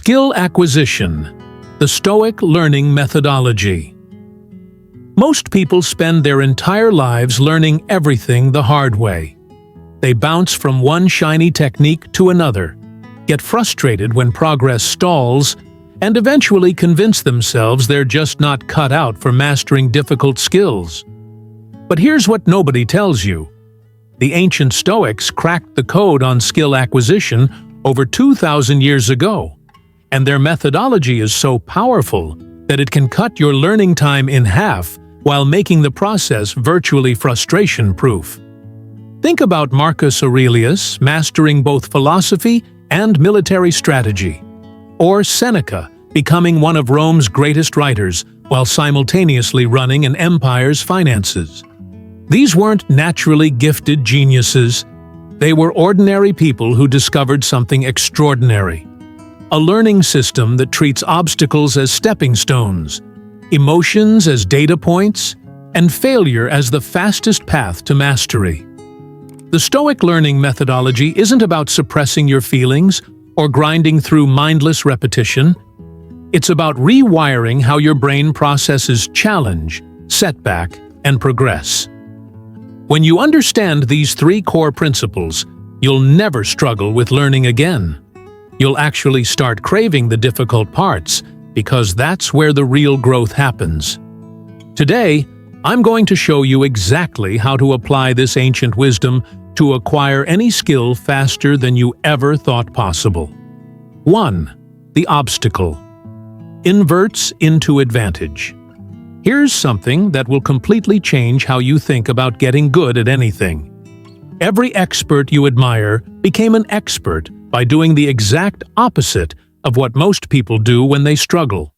Skill acquisition, the Stoic learning methodology. Most people spend their entire lives learning everything the hard way. They bounce from one shiny technique to another, get frustrated when progress stalls, and eventually convince themselves they're just not cut out for mastering difficult skills. But here's what nobody tells you. The ancient Stoics cracked the code on skill acquisition over 2,000 years ago, and their methodology is so powerful that it can cut your learning time in half while making the process virtually frustration-proof. Think about Marcus Aurelius mastering both philosophy and military strategy, or Seneca becoming one of Rome's greatest writers while simultaneously running an empire's finances. These weren't naturally gifted geniuses. They were ordinary people who discovered something extraordinary. A learning system that treats obstacles as stepping stones, emotions as data points, and failure as the fastest path to mastery. The Stoic learning methodology isn't about suppressing your feelings or grinding through mindless repetition. It's about rewiring how your brain processes challenge, setback, and progress. When you understand these three core principles, you'll never struggle with learning again. You'll actually start craving the difficult parts, because that's where the real growth happens. Today, I'm going to show you exactly how to apply this ancient wisdom to acquire any skill faster than you ever thought possible. 1. The obstacle. Inverts into advantage. Here's something that will completely change how you think about getting good at anything. Every expert you admire became an expert by doing the exact opposite of what most people do when they struggle.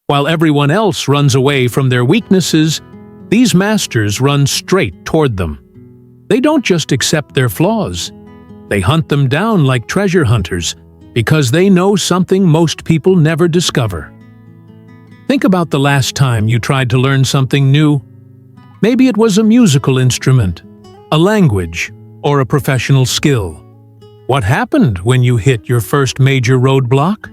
While everyone else runs away from their weaknesses, these masters run straight toward them. They don't just accept their flaws. They hunt them down like treasure hunters because they know something most people never discover. Think about the last time you tried to learn something new. Maybe it was a musical instrument, a language, or a professional skill. What happened when you hit your first major roadblock?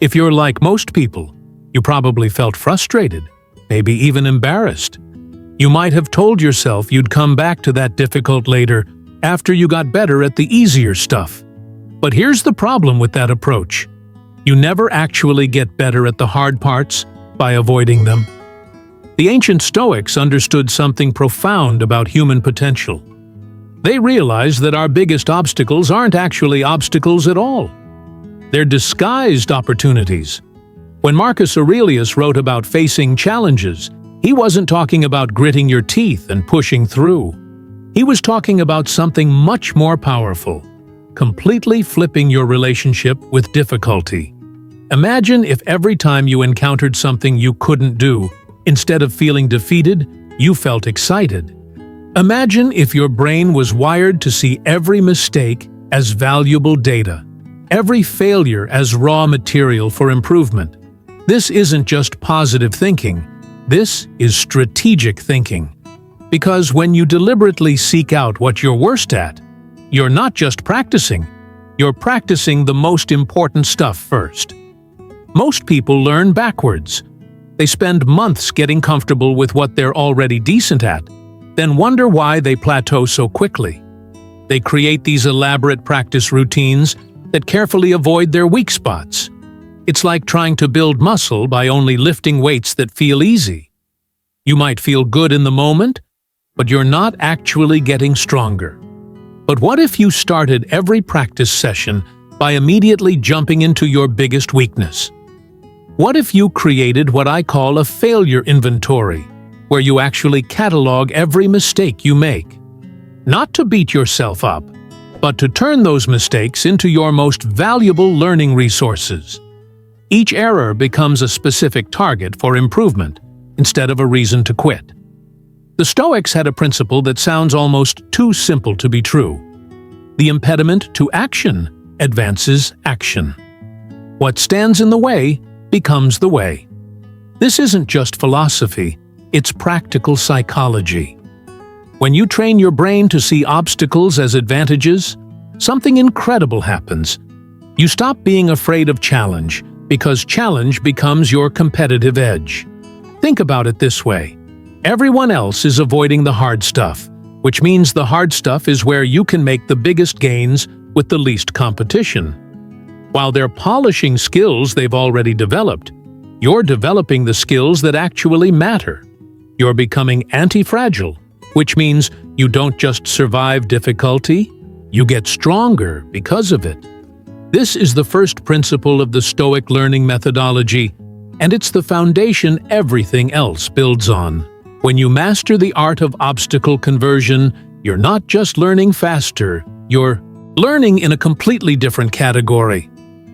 If you're like most people, you probably felt frustrated, maybe even embarrassed. You might have told yourself you'd come back to that difficult later, after you got better at the easier stuff. But here's the problem with that approach. You never actually get better at the hard parts by avoiding them. The ancient Stoics understood something profound about human potential. They realized that our biggest obstacles aren't actually obstacles at all. They're disguised opportunities. When Marcus Aurelius wrote about facing challenges, he wasn't talking about gritting your teeth and pushing through. He was talking about something much more powerful, completely flipping your relationship with difficulty. Imagine if every time you encountered something you couldn't do, instead of feeling defeated, you felt excited. Imagine if your brain was wired to see every mistake as valuable data, every failure as raw material for improvement. This isn't just positive thinking. This is strategic thinking. Because when you deliberately seek out what you're worst at, you're not just practicing, you're practicing the most important stuff first. Most people learn backwards. They spend months getting comfortable with what they're already decent at, then wonder why they plateau so quickly. They create these elaborate practice routines that carefully avoid their weak spots. It's like trying to build muscle by only lifting weights that feel easy. You might feel good in the moment, but you're not actually getting stronger. But what if you started every practice session by immediately jumping into your biggest weakness? What if you created what I call a failure inventory, where you actually catalog every mistake you make? Not to beat yourself up, but to turn those mistakes into your most valuable learning resources. Each error becomes a specific target for improvement, instead of a reason to quit. The Stoics had a principle that sounds almost too simple to be true. The impediment to action advances action. What stands in the way becomes the way. This isn't just philosophy, it's practical psychology. When you train your brain to see obstacles as advantages, something incredible happens. You stop being afraid of challenge because challenge becomes your competitive edge. Think about it this way. Everyone else is avoiding the hard stuff, which means the hard stuff is where you can make the biggest gains with the least competition. While they're polishing skills they've already developed, you're developing the skills that actually matter. You're becoming anti-fragile, which means you don't just survive difficulty, you get stronger because of it. This is the first principle of the Stoic learning methodology, and it's the foundation everything else builds on. When you master the art of obstacle conversion, you're not just learning faster, you're learning in a completely different category.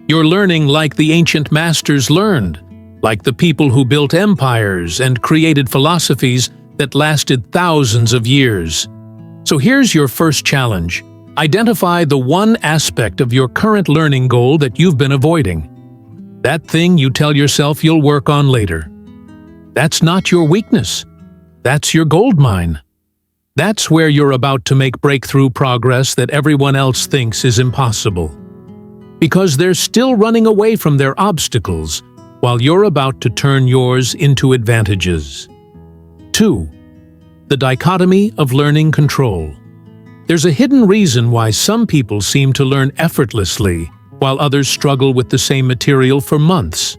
You're learning like the ancient masters learned, like the people who built empires and created philosophies that lasted thousands of years. So here's your first challenge. Identify the one aspect of your current learning goal that you've been avoiding. That thing you tell yourself you'll work on later. That's not your weakness. That's your gold mine. That's where you're about to make breakthrough progress that everyone else thinks is impossible. Because they're still running away from their obstacles, while you're about to turn yours into advantages. 2. The dichotomy of learning control. There's a hidden reason why some people seem to learn effortlessly, while others struggle with the same material for months.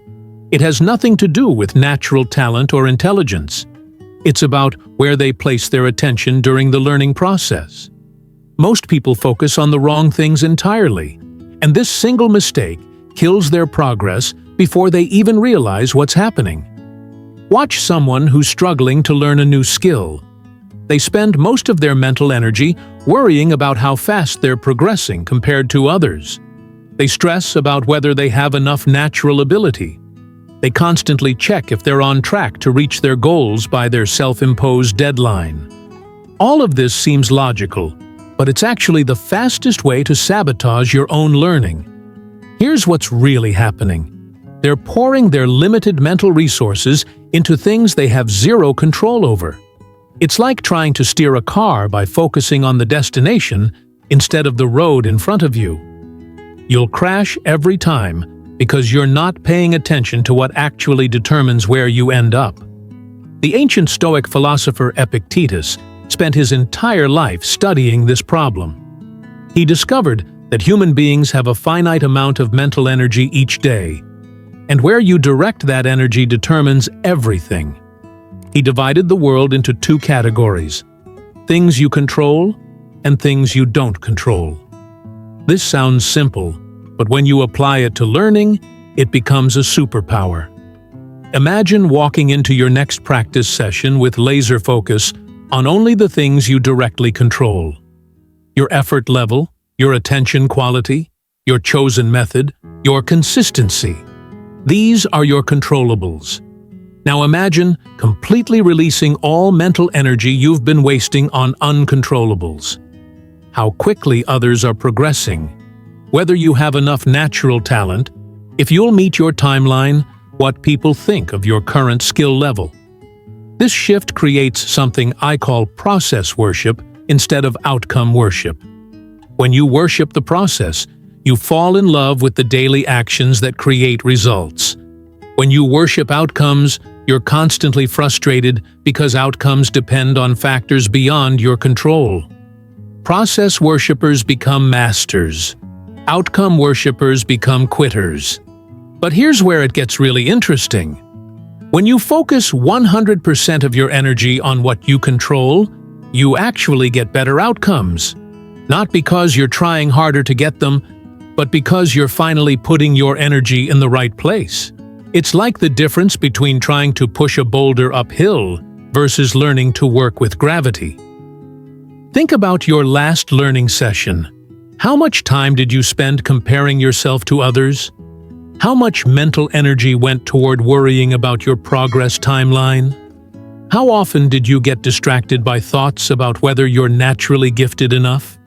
It has nothing to do with natural talent or intelligence. It's about where they place their attention during the learning process. Most people focus on the wrong things entirely, and this single mistake kills their progress before they even realize what's happening. Watch someone who's struggling to learn a new skill. They spend most of their mental energy worrying about how fast they're progressing compared to others. They stress about whether they have enough natural ability. They constantly check if they're on track to reach their goals by their self-imposed deadline. All of this seems logical, but it's actually the fastest way to sabotage your own learning. Here's what's really happening. They're pouring their limited mental resources into things they have zero control over. It's like trying to steer a car by focusing on the destination instead of the road in front of you. You'll crash every time because you're not paying attention to what actually determines where you end up. The ancient Stoic philosopher Epictetus spent his entire life studying this problem. He discovered that human beings have a finite amount of mental energy each day, and where you direct that energy determines everything. He divided the world into two categories: things you control and things you don't control. This sounds simple, but when you apply it to learning, it becomes a superpower. Imagine walking into your next practice session with laser focus on only the things you directly control. Your effort level, your attention quality, your chosen method, your consistency. These are your controllables. Now imagine completely releasing all mental energy you've been wasting on uncontrollables. How quickly others are progressing. Whether you have enough natural talent, if you'll meet your timeline, what people think of your current skill level. This shift creates something I call process worship instead of outcome worship. When you worship the process, you fall in love with the daily actions that create results. When you worship outcomes, you're constantly frustrated because outcomes depend on factors beyond your control. Process worshippers become masters. Outcome worshippers become quitters. But here's where it gets really interesting. When you focus 100% of your energy on what you control, you actually get better outcomes. Not because you're trying harder to get them, but because you're finally putting your energy in the right place. It's like the difference between trying to push a boulder uphill versus learning to work with gravity. Think about your last learning session. How much time did you spend comparing yourself to others? How much mental energy went toward worrying about your progress timeline? How often did you get distracted by thoughts about whether you're naturally gifted enough?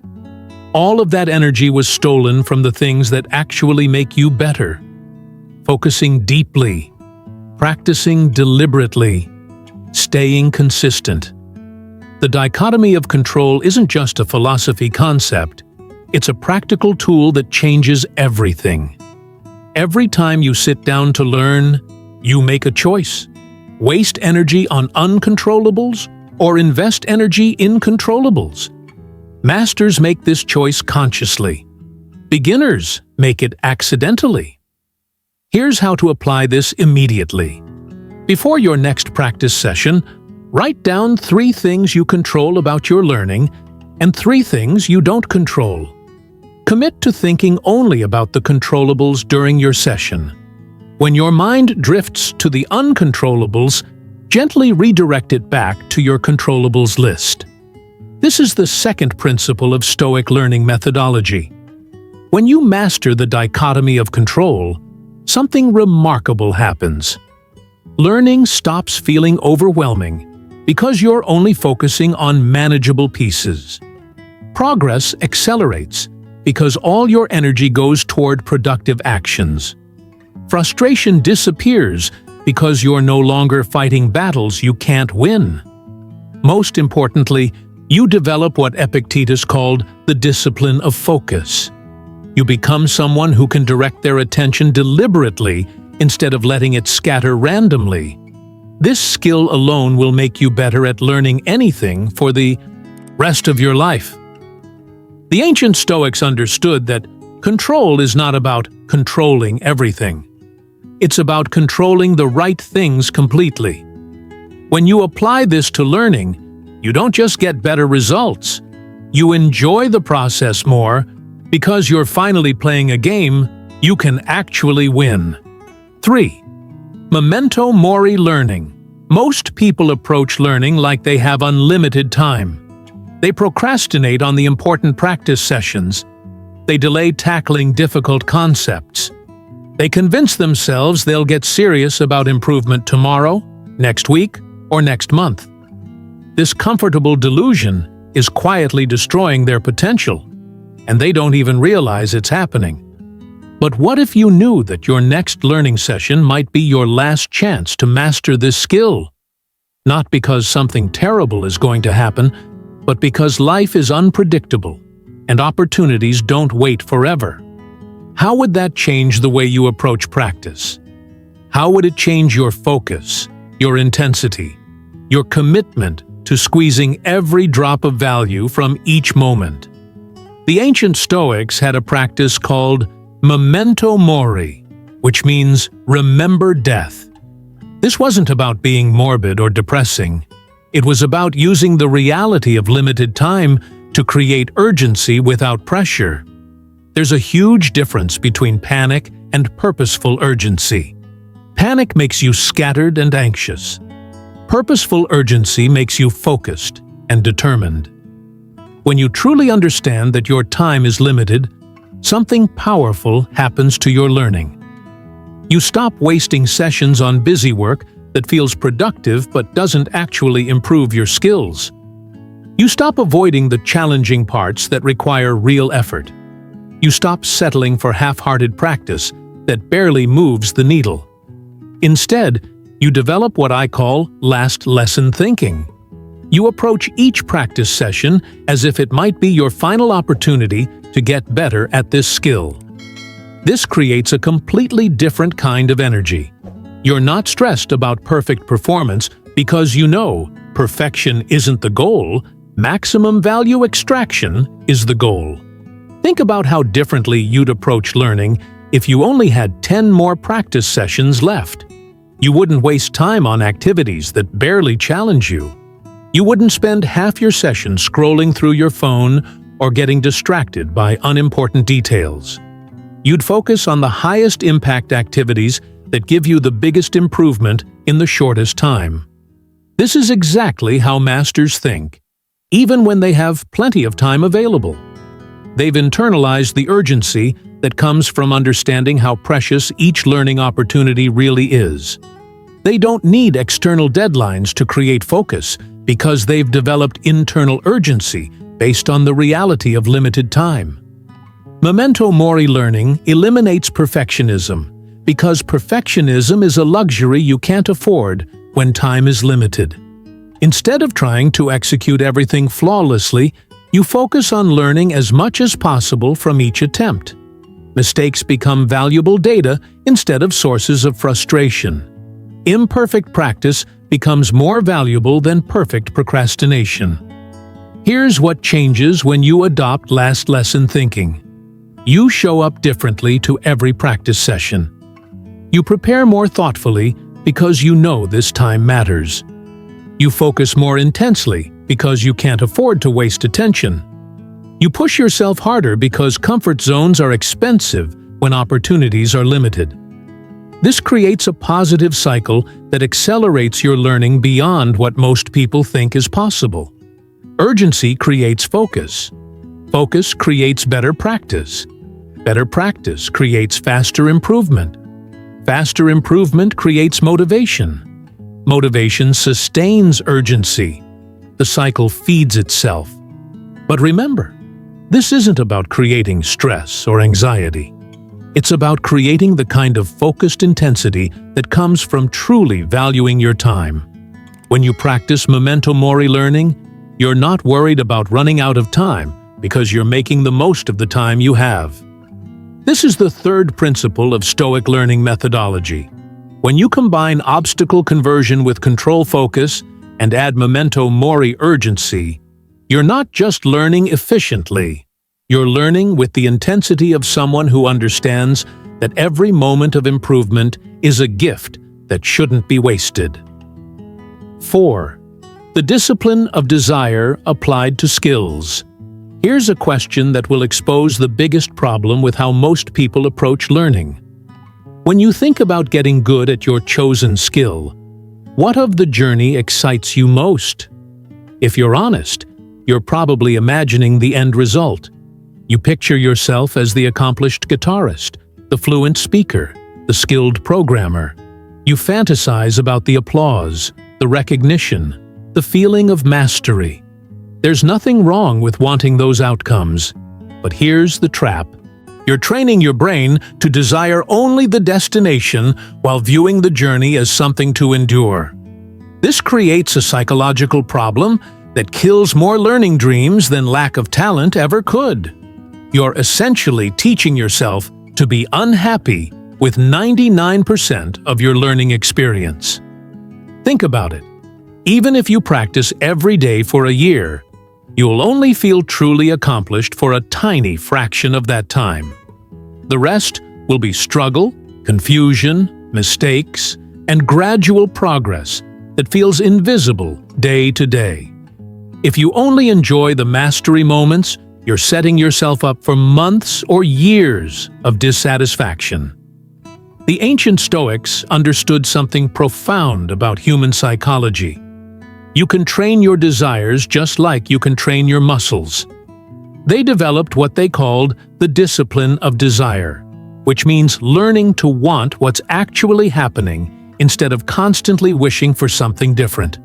All of that energy was stolen from the things that actually make you better. Focusing deeply, practicing deliberately, staying consistent. The dichotomy of control isn't just a philosophy concept. It's a practical tool that changes everything. Every time you sit down to learn, you make a choice. Waste energy on uncontrollables or invest energy in controllables. Masters make this choice consciously. Beginners make it accidentally. Here's how to apply this immediately. Before your next practice session, write down 3 things you control about your learning and 3 things you don't control. Commit to thinking only about the controllables during your session. When your mind drifts to the uncontrollables, gently redirect it back to your controllables list. This is the second principle of Stoic learning methodology. When you master the dichotomy of control, something remarkable happens. Learning stops feeling overwhelming because you're only focusing on manageable pieces. Progress accelerates because all your energy goes toward productive actions. Frustration disappears because you're no longer fighting battles you can't win. Most importantly, you develop what Epictetus called the discipline of focus. You become someone who can direct their attention deliberately instead of letting it scatter randomly. This skill alone will make you better at learning anything for the rest of your life. The ancient Stoics understood that control is not about controlling everything. It's about controlling the right things completely. When you apply this to learning, you don't just get better results. You enjoy the process more because you're finally playing a game you can actually win. 3. Memento mori learning. Most people approach learning like they have unlimited time. They procrastinate on the important practice sessions. They delay tackling difficult concepts. They convince themselves they'll get serious about improvement tomorrow, next week, or next month. This comfortable delusion is quietly destroying their potential, and they don't even realize it's happening. But what if you knew that your next learning session might be your last chance to master this skill? Not because something terrible is going to happen, but because life is unpredictable and opportunities don't wait forever. How would that change the way you approach practice? How would it change your focus, your intensity, your commitment to squeezing every drop of value from each moment? The ancient Stoics had a practice called memento mori, which means remember death. This wasn't about being morbid or depressing. It was about using the reality of limited time to create urgency without pressure. There's a huge difference between panic and purposeful urgency. Panic makes you scattered and anxious. Purposeful urgency makes you focused and determined. When you truly understand that your time is limited, something powerful happens to your learning. You stop wasting sessions on busy work that feels productive but doesn't actually improve your skills. You stop avoiding the challenging parts that require real effort. You stop settling for half-hearted practice that barely moves the needle. Instead, you develop what I call last lesson thinking. You approach each practice session as if it might be your final opportunity to get better at this skill. This creates a completely different kind of energy. You're not stressed about perfect performance because you know perfection isn't the goal, maximum value extraction is the goal. Think about how differently you'd approach learning if you only had 10 more practice sessions left. You wouldn't waste time on activities that barely challenge you. You wouldn't spend half your session scrolling through your phone or getting distracted by unimportant details. You'd focus on the highest impact activities that give you the biggest improvement in the shortest time. This is exactly how masters think, even when they have plenty of time available. They've internalized the urgency that comes from understanding how precious each learning opportunity really is. They don't need external deadlines to create focus because they've developed internal urgency based on the reality of limited time. Memento mori learning eliminates perfectionism because perfectionism is a luxury you can't afford when time is limited. Instead of trying to execute everything flawlessly, You focus on learning as much as possible from each attempt. Mistakes become valuable data instead of sources of frustration. Imperfect practice becomes more valuable than perfect procrastination. Here's what changes when you adopt last lesson thinking. You show up differently to every practice session. You prepare more thoughtfully because you know this time matters. You focus more intensely because you can't afford to waste attention. You push yourself harder because comfort zones are expensive when opportunities are limited. This creates a positive cycle that accelerates your learning beyond what most people think is possible. Urgency creates focus. Focus creates better practice. Better practice creates faster improvement. Faster improvement creates motivation. Motivation sustains urgency. The cycle feeds itself. But remember, this isn't about creating stress or anxiety. It's about creating the kind of focused intensity that comes from truly valuing your time. When you practice memento mori learning, you're not worried about running out of time because you're making the most of the time you have. This is the third principle of Stoic learning methodology. When you combine obstacle conversion with control focus and add memento mori urgency, you're not just learning efficiently. You're learning with the intensity of someone who understands that every moment of improvement is a gift that shouldn't be wasted. 4. The discipline of desire applied to skills. Here's a question that will expose the biggest problem with how most people approach learning. When you think about getting good at your chosen skill, what of the journey excites you most? If you're honest, you're probably imagining the end result. You picture yourself as the accomplished guitarist, the fluent speaker, the skilled programmer. You fantasize about the applause, the recognition, the feeling of mastery. There's nothing wrong with wanting those outcomes. But here's the trap. You're training your brain to desire only the destination while viewing the journey as something to endure. This creates a psychological problem that kills more learning dreams than lack of talent ever could. You're essentially teaching yourself to be unhappy with 99% of your learning experience. Think about it. Even if you practice every day for a year, you'll only feel truly accomplished for a tiny fraction of that time. The rest will be struggle, confusion, mistakes, and gradual progress that feels invisible day to day. If you only enjoy the mastery moments, you're setting yourself up for months or years of dissatisfaction. The ancient Stoics understood something profound about human psychology. You can train your desires just like you can train your muscles. They developed what they called the discipline of desire, which means learning to want what's actually happening instead of constantly wishing for something different.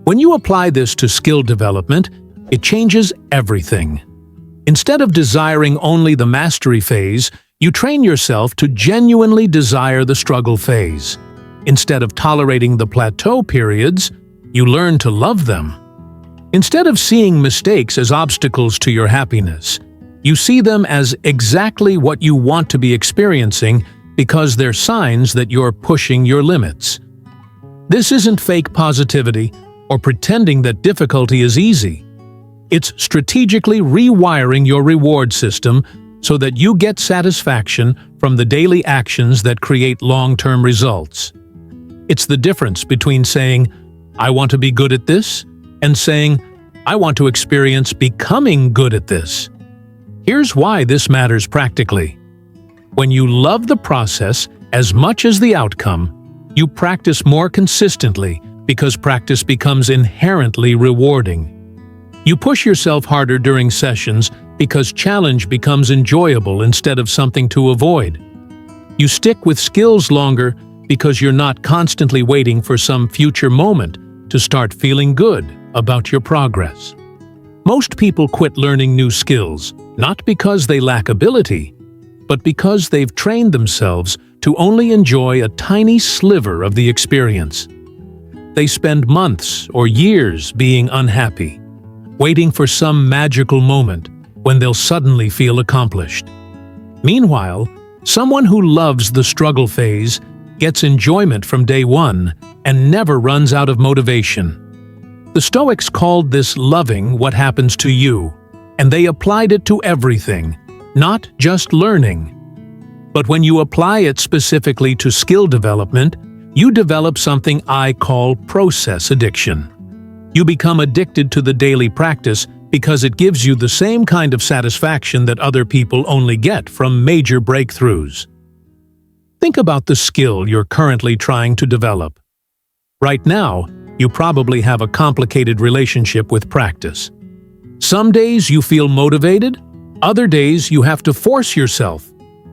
When you apply this to skill development, it changes everything. Instead of desiring only the mastery phase, you train yourself to genuinely desire the struggle phase. Instead of tolerating the plateau periods, you learn to love them. Instead of seeing mistakes as obstacles to your happiness, you see them as exactly what you want to be experiencing because they're signs that you're pushing your limits. This isn't fake positivity or pretending that difficulty is easy. It's strategically rewiring your reward system so that you get satisfaction from the daily actions that create long-term results. It's the difference between saying, "I want to be good at this," and saying, "I want to experience becoming good at this." Here's why this matters practically. When you love the process as much as the outcome, you practice more consistently because practice becomes inherently rewarding. You push yourself harder during sessions because challenge becomes enjoyable instead of something to avoid. You stick with skills longer because you're not constantly waiting for some future moment to start feeling good about your progress. Most people quit learning new skills, not because they lack ability, but because they've trained themselves to only enjoy a tiny sliver of the experience. They spend months or years being unhappy. waiting for some magical moment when they'll suddenly feel accomplished. Meanwhile, someone who loves the struggle phase gets enjoyment from day one and never runs out of motivation. The Stoics called this loving what happens to you, and they applied it to everything, not just learning. But when you apply it specifically to skill development, you develop something I call process addiction. You become addicted to the daily practice because it gives you the same kind of satisfaction that other people only get from major breakthroughs. Think about the skill you're currently trying to develop. Right now, you probably have a complicated relationship with practice. Some days you feel motivated, other days you have to force yourself.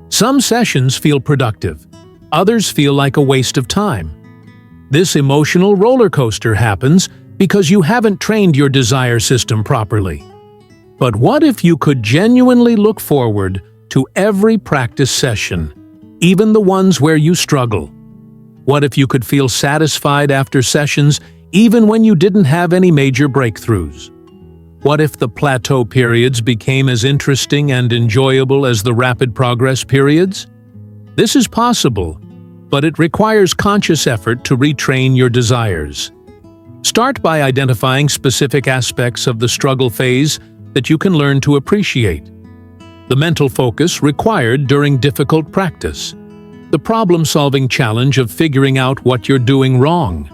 Some sessions feel productive, others feel like a waste of time. This emotional roller coaster happens because you haven't trained your desire system properly. But what if you could genuinely look forward to every practice session, even the ones where you struggle? What if you could feel satisfied after sessions even when you didn't have any major breakthroughs? What if the plateau periods became as interesting and enjoyable as the rapid progress periods? This is possible, but it requires conscious effort to retrain your desires. Start by identifying specific aspects of the struggle phase that you can learn to appreciate. The mental focus required during difficult practice. The problem-solving challenge of figuring out what you're doing wrong.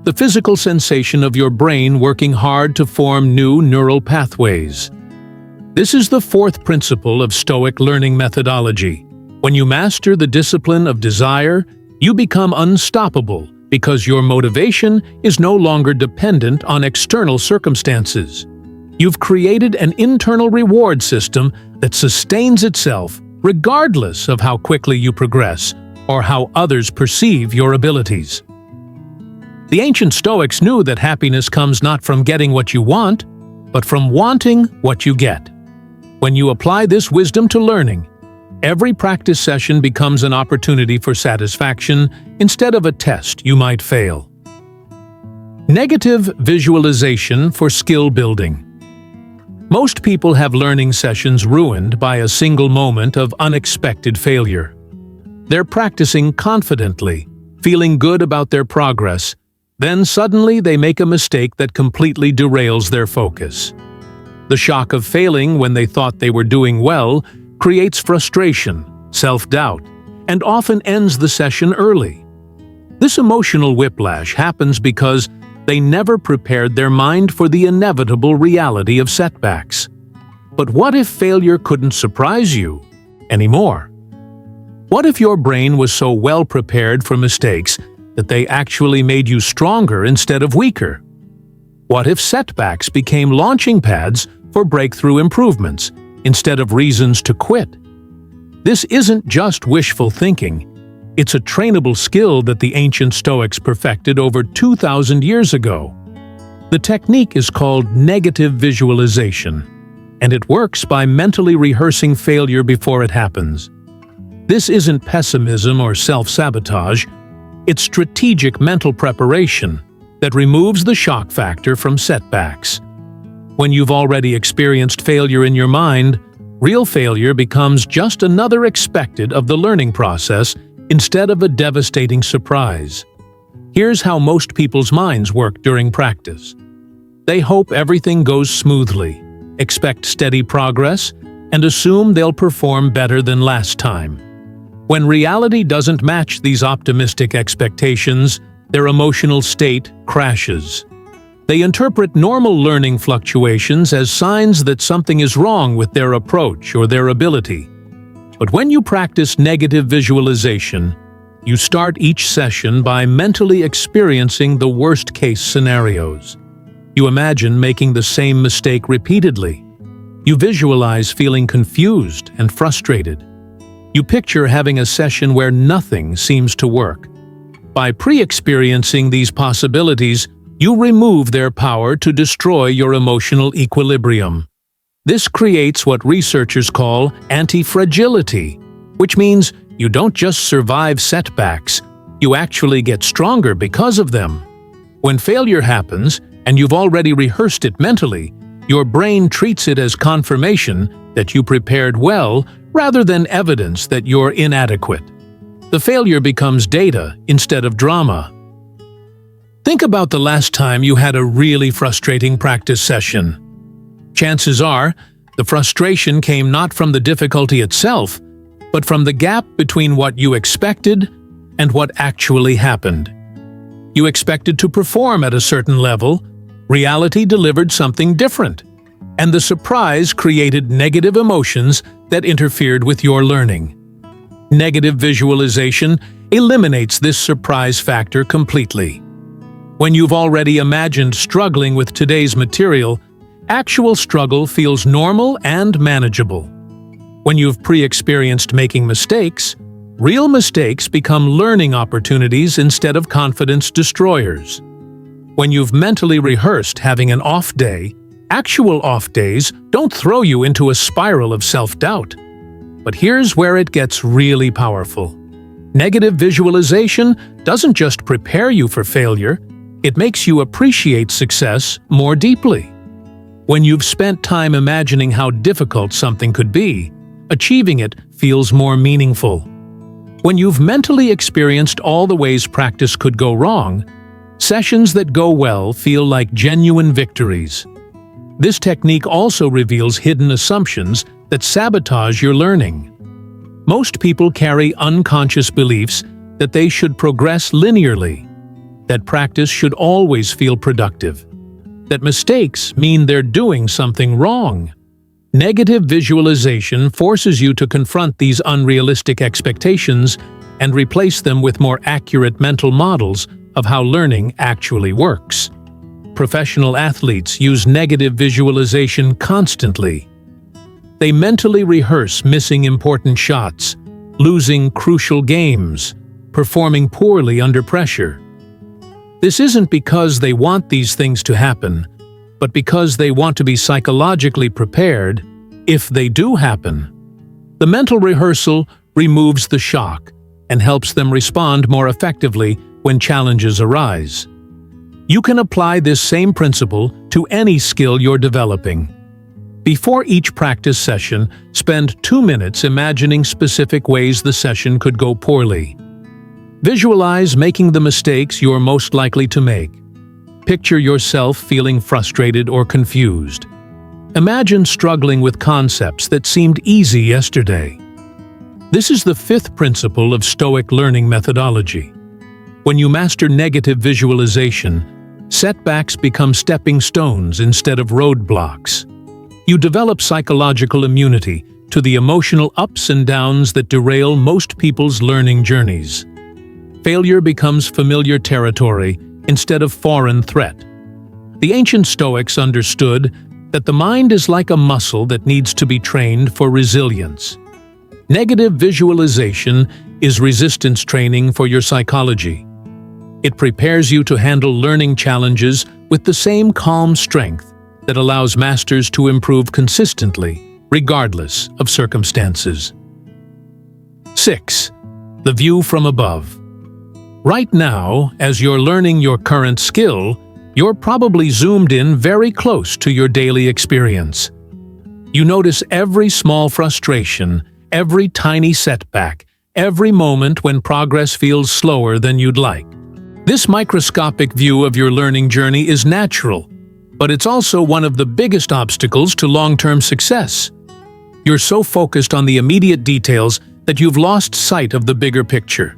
The physical sensation of your brain working hard to form new neural pathways. This is the fourth principle of Stoic learning methodology. When you master the discipline of desire, you become unstoppable because your motivation is no longer dependent on external circumstances. You've created an internal reward system that sustains itself regardless of how quickly you progress or how others perceive your abilities. The ancient Stoics knew that happiness comes not from getting what you want, but from wanting what you get. When you apply this wisdom to learning, every practice session becomes an opportunity for satisfaction instead of a test you might fail. Negative visualization for skill building. Most people have learning sessions ruined by a single moment of unexpected failure. They're practicing confidently, feeling good about their progress, then suddenly they make a mistake that completely derails their focus. The shock of failing when they thought they were doing well creates frustration, self-doubt, and often ends the session early. This emotional whiplash happens because they never prepared their mind for the inevitable reality of setbacks. But what if failure couldn't surprise you anymore? What if your brain was so well prepared for mistakes that they actually made you stronger instead of weaker? What if setbacks became launching pads for breakthrough improvements instead of reasons to quit? This isn't just wishful thinking. It's a trainable skill that the ancient Stoics perfected over 2,000 years ago. The technique is called negative visualization, and it works by mentally rehearsing failure before it happens. This isn't pessimism or self-sabotage, it's strategic mental preparation that removes the shock factor from setbacks. When you've already experienced failure in your mind, real failure becomes just another expected of the learning process instead of a devastating surprise. Here's how most people's minds work during practice. They hope everything goes smoothly, expect steady progress, and assume they'll perform better than last time. When reality doesn't match these optimistic expectations, their emotional state crashes. They interpret normal learning fluctuations as signs that something is wrong with their approach or their ability. But when you practice negative visualization, you start each session by mentally experiencing the worst-case scenarios. You imagine making the same mistake repeatedly. You visualize feeling confused and frustrated. You picture having a session where nothing seems to work. By pre-experiencing these possibilities, you remove their power to destroy your emotional equilibrium. This creates what researchers call anti-fragility, which means you don't just survive setbacks, you actually get stronger because of them. When failure happens, and you've already rehearsed it mentally, Your brain treats it as confirmation that you prepared well rather than evidence that you're inadequate. The failure becomes data instead of drama. Think about the last time you had a really frustrating practice session. Chances are, the frustration came not from the difficulty itself, but from the gap between what you expected and what actually happened. You expected to perform at a certain level, reality delivered something different, and the surprise created negative emotions that interfered with your learning. Negative visualization eliminates this surprise factor completely. When you've already imagined struggling with today's material, actual struggle feels normal and manageable. When you've pre-experienced making mistakes, real mistakes become learning opportunities instead of confidence destroyers. When you've mentally rehearsed having an off day, actual off days don't throw you into a spiral of self-doubt. But here's where it gets really powerful. Negative visualization doesn't just prepare you for failure, it makes you appreciate success more deeply. When you've spent time imagining how difficult something could be, achieving it feels more meaningful. When you've mentally experienced all the ways practice could go wrong, sessions that go well feel like genuine victories. This technique also reveals hidden assumptions that sabotage your learning. Most people carry unconscious beliefs that they should progress linearly, that practice should always feel productive, that mistakes mean they're doing something wrong. Negative visualization forces you to confront these unrealistic expectations and replace them with more accurate mental models of how learning actually works. Professional athletes use negative visualization constantly. They mentally rehearse missing important shots, losing crucial games, performing poorly under pressure. This isn't because they want these things to happen, but because they want to be psychologically prepared if they do happen. The mental rehearsal removes the shock and helps them respond more effectively when challenges arise. You can apply this same principle to any skill you're developing. Before each practice session, spend 2 minutes imagining specific ways the session could go poorly. Visualize making the mistakes you're most likely to make. Picture yourself feeling frustrated or confused. Imagine struggling with concepts that seemed easy yesterday. This is the 5th principle of Stoic learning methodology. When you master negative visualization, setbacks become stepping stones instead of roadblocks. You develop psychological immunity to the emotional ups and downs that derail most people's learning journeys. Failure becomes familiar territory instead of foreign threat. The ancient Stoics understood that the mind is like a muscle that needs to be trained for resilience. Negative visualization is resistance training for your psychology. It prepares you to handle learning challenges with the same calm strength that allows masters to improve consistently, regardless of circumstances. 6. The view from above. Right now, as you're learning your current skill, you're probably zoomed in very close to your daily experience. You notice every small frustration, every tiny setback, every moment when progress feels slower than you'd like. This microscopic view of your learning journey is natural, but it's also one of the biggest obstacles to long-term success. You're so focused on the immediate details that you've lost sight of the bigger picture.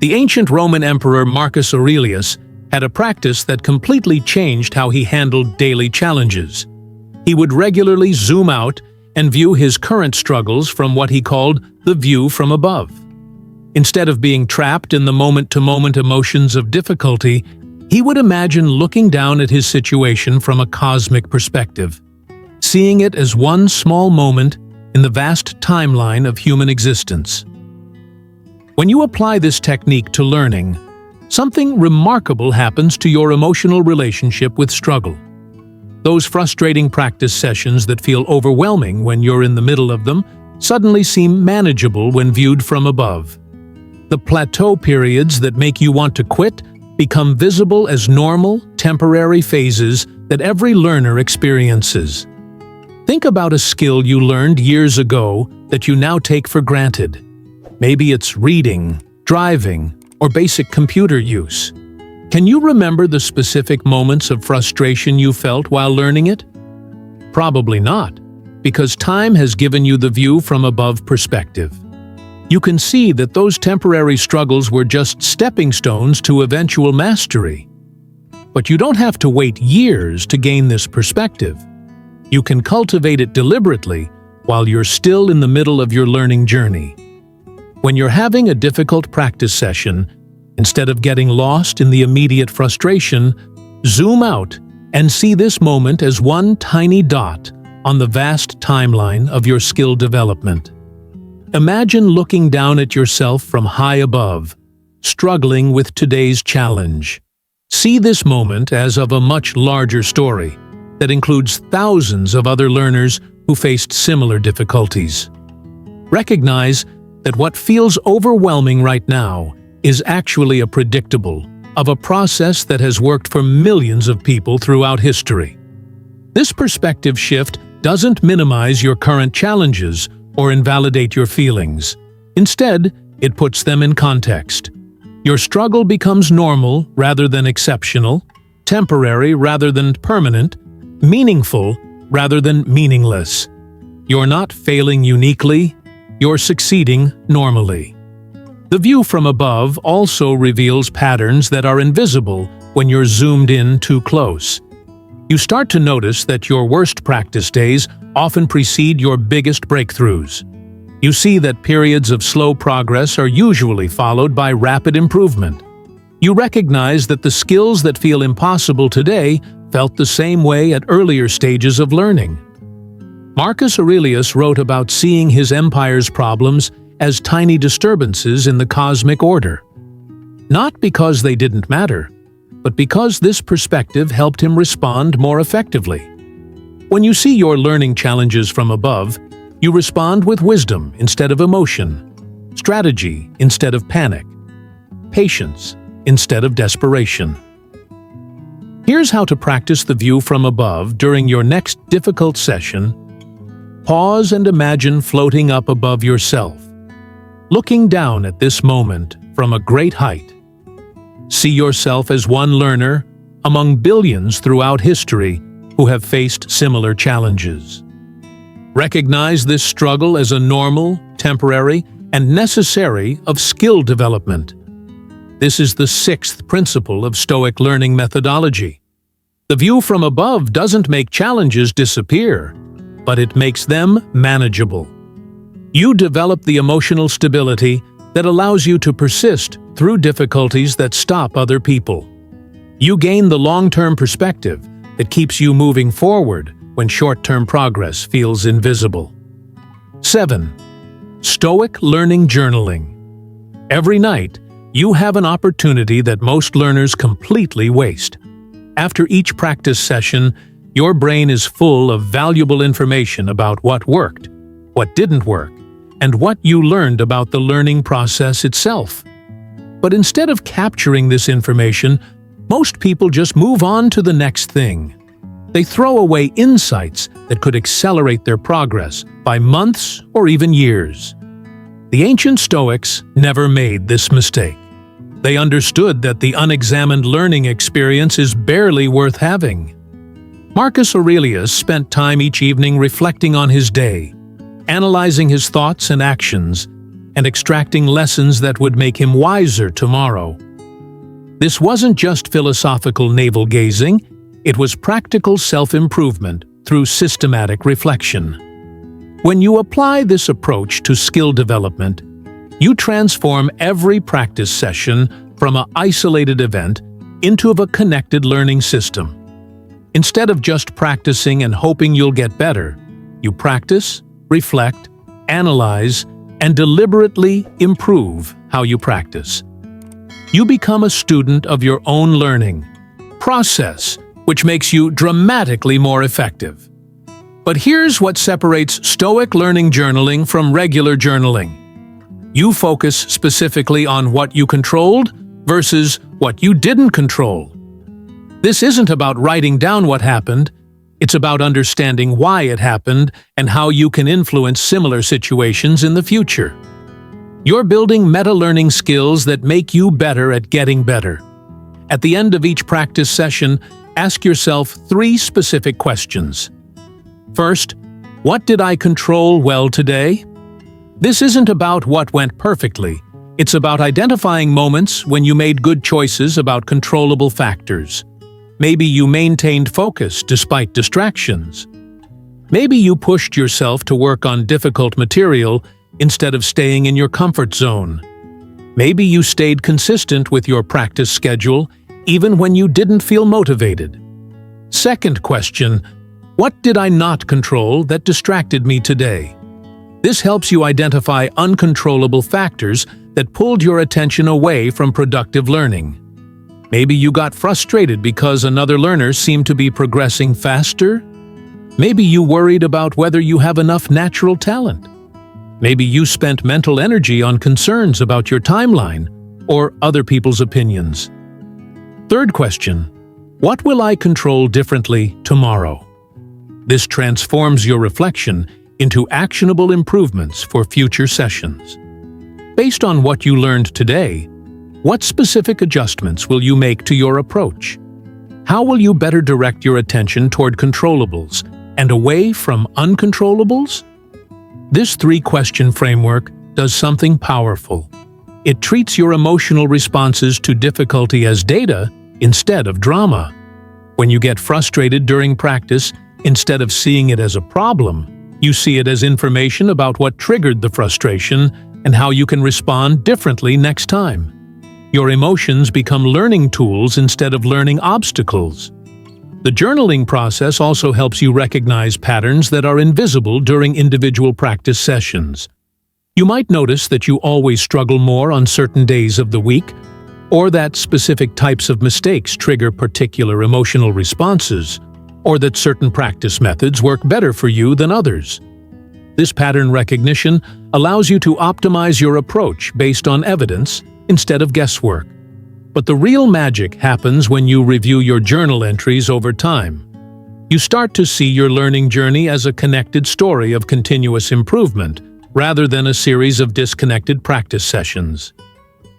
The ancient Roman emperor Marcus Aurelius had a practice that completely changed how he handled daily challenges. He would regularly zoom out and view his current struggles from what he called the view from above. Instead of being trapped in the moment-to-moment emotions of difficulty, he would imagine looking down at his situation from a cosmic perspective, seeing it as one small moment in the vast timeline of human existence. When you apply this technique to learning, something remarkable happens to your emotional relationship with struggle. Those frustrating practice sessions that feel overwhelming when you're in the middle of them suddenly seem manageable when viewed from above. The plateau periods that make you want to quit become visible as normal, temporary phases that every learner experiences. Think about a skill you learned years ago that you now take for granted. Maybe it's reading, driving, or basic computer use. Can you remember the specific moments of frustration you felt while learning it? Probably not, because time has given you the view from above perspective. You can see that those temporary struggles were just stepping stones to eventual mastery. But you don't have to wait years to gain this perspective. You can cultivate it deliberately while you're still in the middle of your learning journey. When you're having a difficult practice session, instead of getting lost in the immediate frustration, zoom out and see this moment as one tiny dot on the vast timeline of your skill development. Imagine looking down at yourself from high above, struggling with today's challenge. See this moment as of a much larger story that includes thousands of other learners who faced similar difficulties. Recognize that what feels overwhelming right now is actually a predictable of a process that has worked for millions of people throughout history. This perspective shift doesn't minimize your current challenges or invalidate your feelings. Instead, it puts them in context. Your struggle becomes normal rather than exceptional, temporary rather than permanent, meaningful rather than meaningless. You're not failing uniquely, you're succeeding normally. The view from above also reveals patterns that are invisible when you're zoomed in too close. You start to notice that your worst practice days often precede your biggest breakthroughs. You see that periods of slow progress are usually followed by rapid improvement. You recognize that the skills that feel impossible today felt the same way at earlier stages of learning. Marcus Aurelius wrote about seeing his empire's problems as tiny disturbances in the cosmic order. Not because they didn't matter, but because this perspective helped him respond more effectively. When you see your learning challenges from above, you respond with wisdom instead of emotion, strategy instead of panic, patience instead of desperation. Here's how to practice the view from above during your next difficult session. Pause and imagine floating up above yourself, looking down at this moment from a great height. See yourself as one learner among billions throughout history who have faced similar challenges. Recognize this struggle as a normal, temporary, and necessary of skill development. This is the sixth principle of Stoic learning methodology. The view from above doesn't make challenges disappear, but it makes them manageable. You develop the emotional stability that allows you to persist through difficulties that stop other people. You gain the long-term perspective that keeps you moving forward when short-term progress feels invisible. 7. Stoic learning journaling. Every night, you have an opportunity that most learners completely waste. After each practice session, your brain is full of valuable information about what worked, what didn't work, and what you learned about the learning process itself. But instead of capturing this information, most people just move on to the next thing. They throw away insights that could accelerate their progress by months or even years. The ancient Stoics never made this mistake. They understood that the unexamined learning experience is barely worth having. Marcus Aurelius spent time each evening reflecting on his day, analyzing his thoughts and actions, and extracting lessons that would make him wiser tomorrow. This wasn't just philosophical navel-gazing, it was practical self-improvement through systematic reflection. When you apply this approach to skill development, you transform every practice session from an isolated event into a connected learning system. Instead of just practicing and hoping you'll get better, you practice, reflect, analyze, and deliberately improve how you practice. You become a student of your own learning process, which makes you dramatically more effective. But here's what separates Stoic learning journaling from regular journaling. You focus specifically on what you controlled versus what you didn't control. This isn't about writing down what happened, it's about understanding why it happened and how you can influence similar situations in the future. You're building meta-learning skills that make you better at getting better. At the end of each practice session, ask yourself 3 specific questions. First, what did I control well today? This isn't about what went perfectly. It's about identifying moments when you made good choices about controllable factors. Maybe you maintained focus despite distractions. Maybe you pushed yourself to work on difficult material instead of staying in your comfort zone. Maybe you stayed consistent with your practice schedule even when you didn't feel motivated. Second question, what did I not control that distracted me today? This helps you identify uncontrollable factors that pulled your attention away from productive learning. Maybe you got frustrated because another learner seemed to be progressing faster. Maybe you worried about whether you have enough natural talent. Maybe you spent mental energy on concerns about your timeline or other people's opinions. Third question, what will I control differently tomorrow? This transforms your reflection into actionable improvements for future sessions. Based on what you learned today, what specific adjustments will you make to your approach? How will you better direct your attention toward controllables and away from uncontrollables? This 3-question framework does something powerful. It treats your emotional responses to difficulty as data instead of drama. When you get frustrated during practice, instead of seeing it as a problem, you see it as information about what triggered the frustration and how you can respond differently next time. Your emotions become learning tools instead of learning obstacles. The journaling process also helps you recognize patterns that are invisible during individual practice sessions. You might notice that you always struggle more on certain days of the week, or that specific types of mistakes trigger particular emotional responses, or that certain practice methods work better for you than others. This pattern recognition allows you to optimize your approach based on evidence instead of guesswork. But the real magic happens when you review your journal entries over time. You start to see your learning journey as a connected story of continuous improvement, rather than a series of disconnected practice sessions.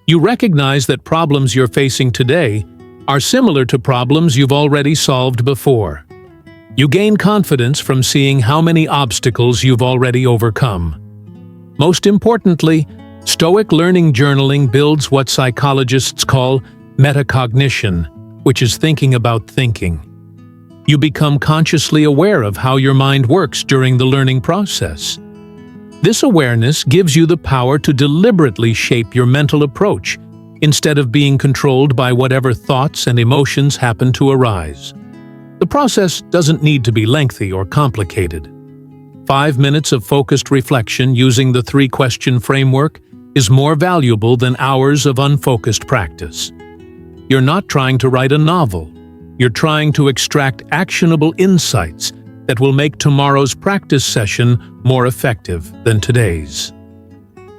You recognize that problems you're facing today are similar to problems you've already solved before. You gain confidence from seeing how many obstacles you've already overcome. Most importantly, Stoic learning journaling builds what psychologists call metacognition, which is thinking about thinking. You become consciously aware of how your mind works during the learning process. This awareness gives you the power to deliberately shape your mental approach instead of being controlled by whatever thoughts and emotions happen to arise. The process doesn't need to be lengthy or complicated. 5 minutes of focused reflection using the 3-question framework is more valuable than hours of unfocused practice. You're not trying to write a novel. You're trying to extract actionable insights that will make tomorrow's practice session more effective than today's.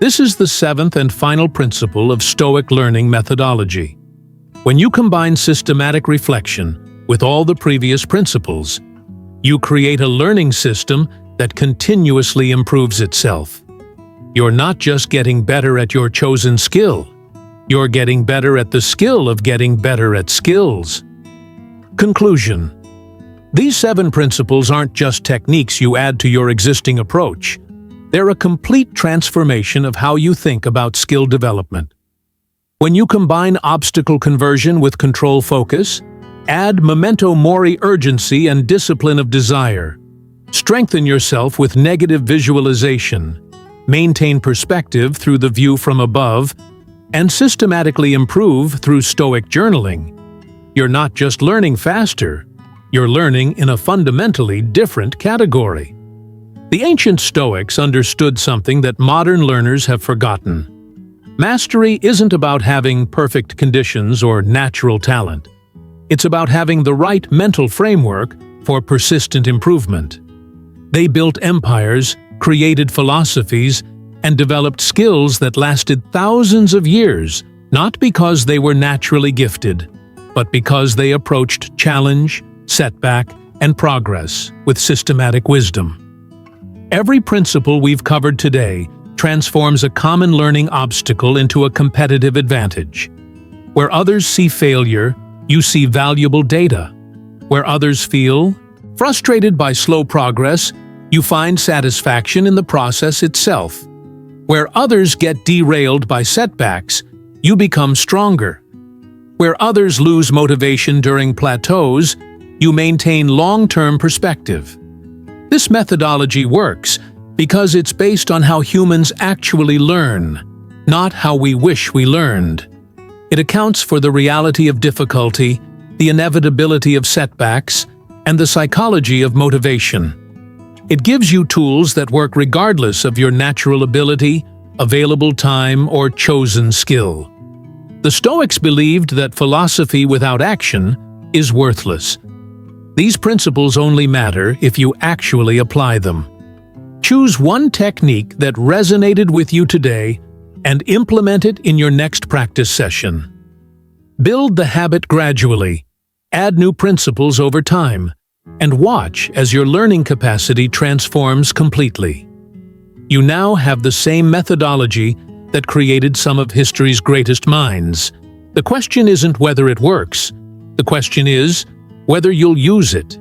This is the 7th and final principle of Stoic learning methodology. When you combine systematic reflection with all the previous principles, you create a learning system that continuously improves itself. You're not just getting better at your chosen skill, you're getting better at the skill of getting better at skills. Conclusion. These 7 principles aren't just techniques you add to your existing approach. They're a complete transformation of how you think about skill development. When you combine obstacle conversion with control focus, add memento mori urgency and discipline of desire, strengthen yourself with negative visualization, maintain perspective through the view from above, and systematically improve through Stoic journaling, you're not just learning faster, you're learning in a fundamentally different category. The ancient Stoics understood something that modern learners have forgotten. Mastery isn't about having perfect conditions or natural talent. It's about having the right mental framework for persistent improvement. They built empires, created philosophies, and developed skills that lasted thousands of years, not because they were naturally gifted, but because they approached challenge, setback, and progress with systematic wisdom. Every principle we've covered today transforms a common learning obstacle into a competitive advantage. Where others see failure, you see valuable data. Where others feel frustrated by slow progress, you find satisfaction in the process itself. Where others get derailed by setbacks, you become stronger. Where others lose motivation during plateaus, you maintain long-term perspective. This methodology works because it's based on how humans actually learn, not how we wish we learned. It accounts for the reality of difficulty, the inevitability of setbacks, and the psychology of motivation. It gives you tools that work regardless of your natural ability, available time, or chosen skill. The Stoics believed that philosophy without action is worthless. These principles only matter if you actually apply them. Choose one technique that resonated with you today and implement it in your next practice session. Build the habit gradually, add new principles over time, and watch as your learning capacity transforms completely. You now have the same methodology that created some of history's greatest minds. The question isn't whether it works. The question is whether you'll use it.